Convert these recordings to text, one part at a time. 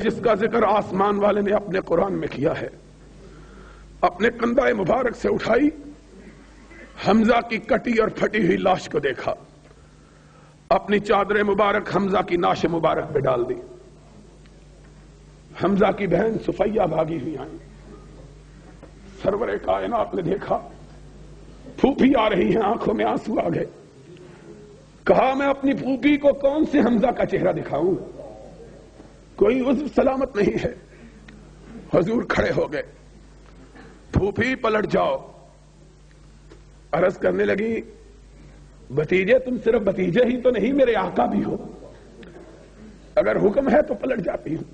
جس کا ذکر آسمان والے نے اپنے قرآن میں کیا ہے، اپنے کندھے مبارک سے اٹھائی، حمزہ کی کٹی اور پھٹی ہوئی لاش کو دیکھا، اپنی چادر مبارک حمزہ کی ناش مبارک پہ ڈال دی۔ حمزہ کی بہن صفیہ بھاگی ہوئی آئی، سرور کائنات نے دیکھا پھوپھی آ رہی ہیں، آنکھوں میں آنسو آ گئے۔ کہا میں اپنی پھوپھی کو کون سے حمزہ کا چہرہ دکھاؤں، کوئی عذر سلامت نہیں ہے۔ حضور کھڑے ہو گئے، پھوپھی پلٹ جاؤ۔ عرض کرنے لگی بھتیجے تم صرف بھتیجے ہی تو نہیں، میرے آقا بھی ہو، اگر حکم ہے تو پلٹ جاتی ہوں،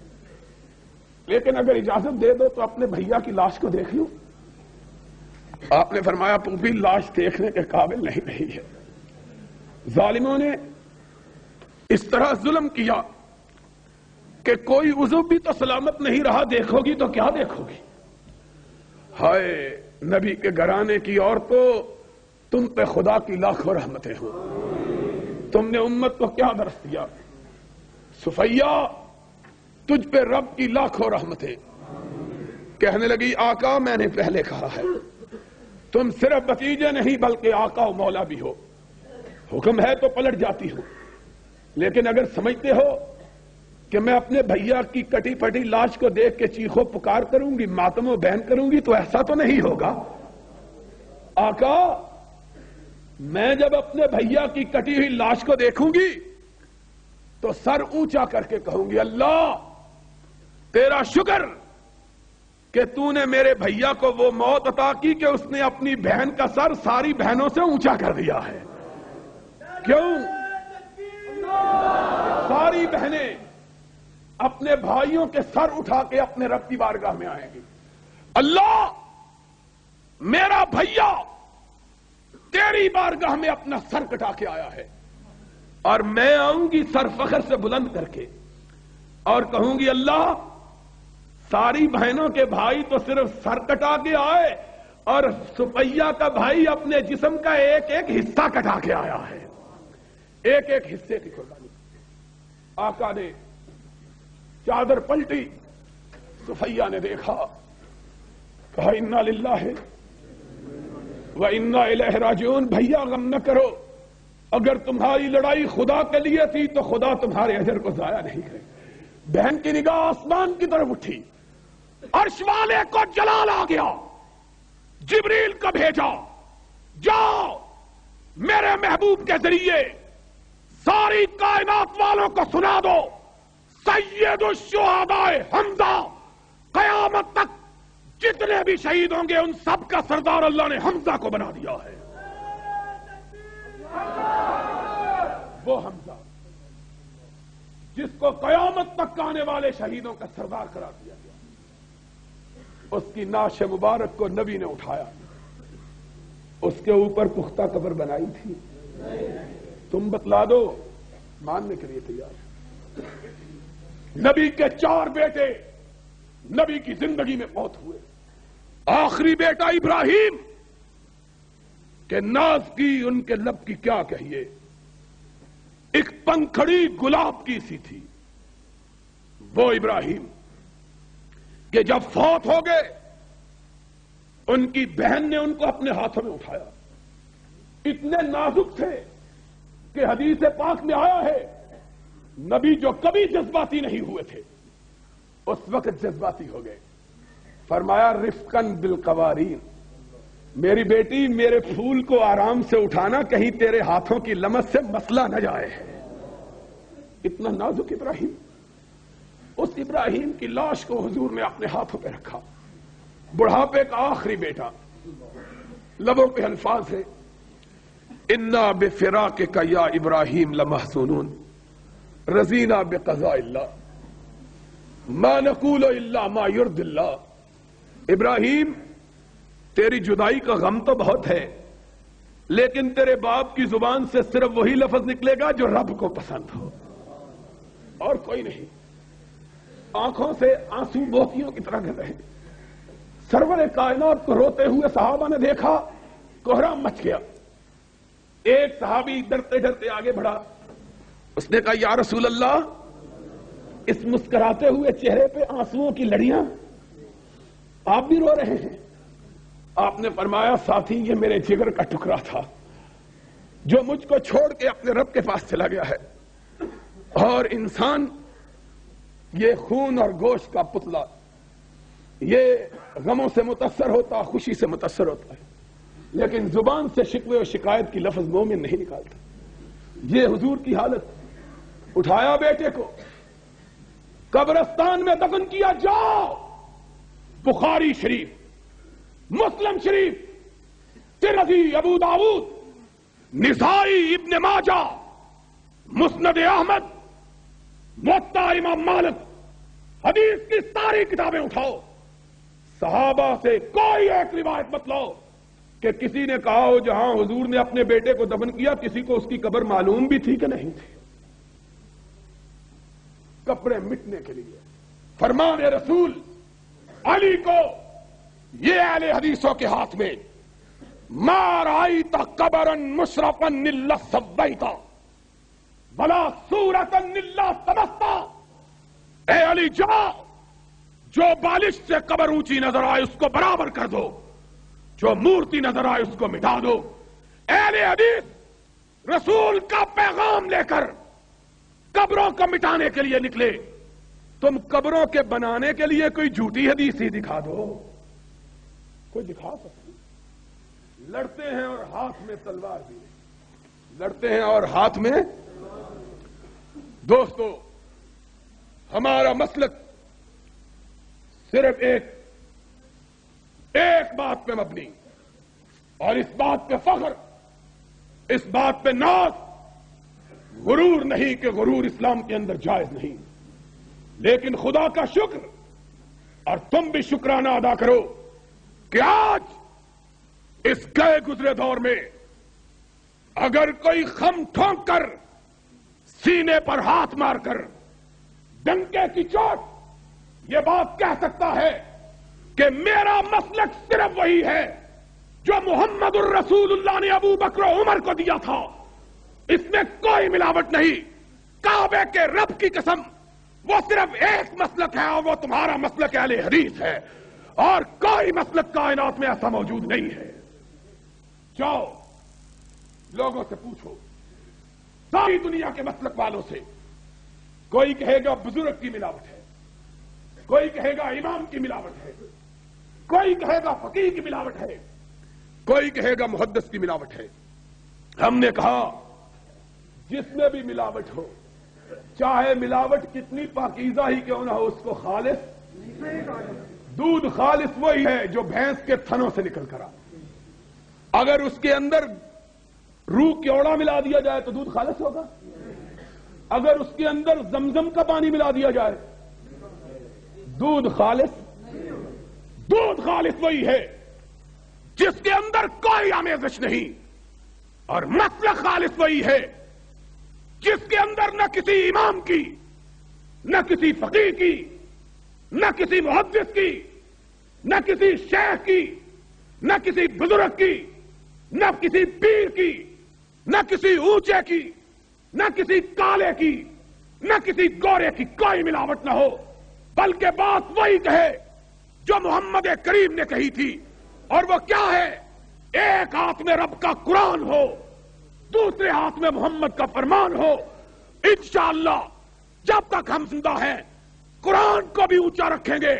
لیکن اگر اجازت دے دو تو اپنے بھیا کی لاش کو دیکھ لوں۔ آپ نے فرمایا پھوپھی لاش دیکھنے کے قابل نہیں رہی ہے۔ ظالموں نے اس طرح ظلم کیا کہ کوئی عضو بھی تو سلامت نہیں رہا، دیکھو گی تو کیا دیکھو گی؟ ہائے نبی کے گھرانے کی عورتوں، تم پہ خدا کی لاکھوں رحمتیں ہوں، تم نے امت کو کیا درس دیا۔ صفیہ تجھ پہ رب کی لاکھوں رحمتیں۔ کہنے لگی آقا میں نے پہلے کہا ہے تم صرف بھتیجے نہیں بلکہ آقا و مولا بھی ہو، حکم ہے تو پلٹ جاتی ہوں، لیکن اگر سمجھتے ہو کہ میں اپنے بھیا کی کٹی پٹی لاش کو دیکھ کے چیخو پکار کروں گی، ماتم و بہن کروں گی، تو ایسا تو نہیں ہوگا۔ آقا میں جب اپنے بھیا کی کٹی ہوئی لاش کو دیکھوں گی تو سر اونچا کر کے کہوں گی اللہ تیرا شکر کہ تو نے میرے بھیا کو وہ موت عطا کی کہ اس نے اپنی بہن کا سر ساری بہنوں سے اونچا کر دیا ہے۔ کیوں؟ ساری بہنیں اپنے بھائیوں کے سر اٹھا کے اپنے رب کی بارگاہ میں آئیں گی، اللہ میرا بھیا تیری بارگاہ میں اپنا سر کٹا کے آیا ہے، اور میں آؤں گی سر فخر سے بلند کر کے اور کہوں گی اللہ ساری بہنوں کے بھائی تو صرف سر کٹا کے آئے اور صفیہ کا بھائی اپنے جسم کا ایک ایک حصہ کٹا کے آیا ہے، ایک ایک حصے کی قربانی۔ آقا نے چادر پلٹی، صفیہ نے دیکھا، کہا انا للہ و انا الیہ راجعون۔ بھیا غم نہ کرو، اگر تمہاری لڑائی خدا کے لیے تھی تو خدا تمہارے اجر کو ضائع نہیں کرے۔ بہن کی نگاہ آسمان کی طرف اٹھی، عرش والے کو جلال آ گیا، جبریل کو بھیجا، جاؤ میرے محبوب کے ذریعے ساری کائنات والوں کو سنا دو سید الشہداء حمزہ، قیامت تک جتنے بھی شہید ہوں گے ان سب کا سردار اللہ نے حمزہ کو بنا دیا ہے۔ وہ حمزہ جس کو قیامت تک آنے والے شہیدوں کا سردار قرار دیا گیا، اس کی ناش مبارک کو نبی نے اٹھایا، اس کے اوپر پختہ قبر بنائی تھی۔ تم بتلا دو، ماننے کے لیے تیار ہے۔ نبی کے 4 بیٹے نبی کی زندگی میں موت ہوئے، آخری بیٹا ابراہیم کہ ناز کی ان کے لب کی کیا کہیے، ایک پنکھڑی گلاب کی سی تھی وہ ابراہیم، کہ جب فوت ہو گئے ان کی بہن نے ان کو اپنے ہاتھوں میں اٹھایا، اتنے نازک تھے کہ حدیث پاک میں آیا ہے نبی جو کبھی جذباتی نہیں ہوئے تھے اس وقت جذباتی ہو گئے۔ فرمایا رفقن بالقوارین، میری بیٹی میرے پھول کو آرام سے اٹھانا، کہیں تیرے ہاتھوں کی لمس سے مسئلہ نہ جائے۔ اتنا نازک ابراہیم، اس ابراہیم کی لاش کو حضور نے اپنے ہاتھوں پہ رکھا، بڑھاپے کا آخری بیٹا، لبوں پہ الفاظ ہے انا بفراقک یا ابراہیم لمحزونون رضینا بقضاء اللہ ما نقول الا ما یرضی اللہ۔ ابراہیم تیری جدائی کا غم تو بہت ہے، لیکن تیرے باپ کی زبان سے صرف وہی لفظ نکلے گا جو رب کو پسند ہو، اور کوئی نہیں۔ آنکھوں سے آنسو موتیوں کی طرح گر رہے۔ سرور کائنات کو روتے ہوئے صحابہ نے دیکھا، کوہرام مچ گیا۔ ایک صحابی ڈرتے ڈرتے آگے بڑھا، اس نے کہا یا رسول اللہ اس مسکراتے ہوئے چہرے پہ آنسوؤں کی لڑیاں، آپ بھی رو رہے ہیں۔ آپ نے فرمایا ساتھی یہ میرے جگر کا ٹکڑا تھا جو مجھ کو چھوڑ کے اپنے رب کے پاس چلا گیا ہے، اور انسان یہ خون اور گوشت کا پتلا یہ غموں سے متاثر ہوتا، خوشی سے متاثر ہوتا ہے، لیکن زبان سے شکوے اور شکایت کی لفظ مومن نہیں نکالتا۔ یہ حضور کی حالت، اٹھایا بیٹے کو قبرستان میں دفن کیا، جاؤ بخاری شریف، مسلم شریف، ترمذی، ابو داؤد، نسائی، ابن ماجہ، مسند احمد، موطا امام مالک، حدیث کی ساری کتابیں اٹھاؤ، صحابہ سے کوئی ایک روایت بتلاؤ کہ کسی نے کہا ہو جہاں حضور نے اپنے بیٹے کو دفن کیا کسی کو اس کی قبر معلوم بھی تھی کہ نہیں تھی۔ کپڑے مٹنے کے لیے فرمان رسول علی کو یہ اہل حدیثوں کے ہاتھ میں، ما رأیت قبرا مشرفا الا سویتا ولا صورتا الا طمستا۔ اے علی جاؤ، جو بالش سے قبر اونچی نظر آئے اس کو برابر کر دو، جو مورتی نظر آئے اس کو مٹا دو۔ اہل حدیث رسول کا پیغام لے کر قبروں کو مٹانے کے لیے نکلے، تم قبروں کے بنانے کے لیے کوئی جھوٹی حدیث ہی دکھا دو، کوئی دکھا سکتے؟ لڑتے ہیں اور ہاتھ میں تلوار بھی، لڑتے ہیں اور ہاتھ میں۔ دوستو، ہمارا مسلک صرف ایک بات پہ مبنی، اور اس بات پہ فخر، اس بات پہ ناز، غرور نہیں کہ غرور اسلام کے اندر جائز نہیں، لیکن خدا کا شکر، اور تم بھی شکرانہ ادا کرو کہ آج اس گئے گزرے دور میں اگر کوئی خم ٹھونک کر، سینے پر ہاتھ مار کر، ڈنکے کی چوٹ یہ بات کہہ سکتا ہے کہ میرا مسلک صرف وہی ہے جو محمد الرسول اللہ نے ابو بکر و عمر کو دیا تھا، اس میں کوئی ملاوٹ نہیں، کعبے کے رب کی قسم، وہ صرف ایک مسلک ہے اور وہ تمہارا مسلک اہل حدیث ہے، اور کوئی مسلک کائنات میں ایسا موجود نہیں ہے۔ جاؤ لوگوں سے پوچھو، ساری دنیا کے مسلک والوں سے، کوئی کہے گا بزرگ کی ملاوٹ ہے، کوئی کہے گا امام کی ملاوٹ ہے، کوئی کہے گا فقیہ کی ملاوٹ ہے، کوئی کہے گا محدث کی ملاوٹ ہے۔ ہم نے کہا جس میں بھی ملاوٹ ہو، چاہے ملاوٹ کتنی پاکیزہ ہی کیوں نہ ہو، اس کو خالص، دودھ خالص وہی ہے جو بھینس کے تھنوں سے نکل کر آتا۔ اگر اس کے اندر روح کیوڑا ملا دیا جائے تو دودھ خالص ہوگا؟ اگر اس کے اندر زمزم کا پانی ملا دیا جائے دودھ خالص؟ دودھ خالص وہی ہے جس کے اندر کوئی آمیزش نہیں، اور مسلک خالص وہی ہے جس کے اندر نہ کسی امام کی، نہ کسی فقیہ کی، نہ کسی محدث کی، نہ کسی شیخ کی، نہ کسی بزرگ کی، نہ کسی پیر کی، نہ کسی اونچے کی، نہ کسی کالے کی، نہ کسی گورے کی کوئی ملاوٹ نہ ہو، بلکہ بات وہی کہے جو محمد کریم نے کہی تھی، اور وہ کیا ہے؟ ایک ہاتھ میں رب کا قرآن ہو، دوسرے ہاتھ میں محمد کا فرمان ہو۔ انشاءاللہ جب تک ہم زندہ ہیں قرآن کو بھی اونچا رکھیں گے،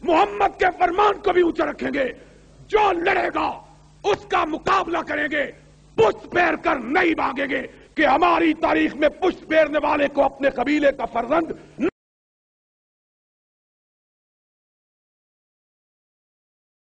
محمد کے فرمان کو بھی اونچا رکھیں گے، جو لڑے گا اس کا مقابلہ کریں گے، پشت پھیر کر نہیں بھاگیں گے کہ ہماری تاریخ میں پشت پھیرنے والے کو اپنے قبیلے کا فرزند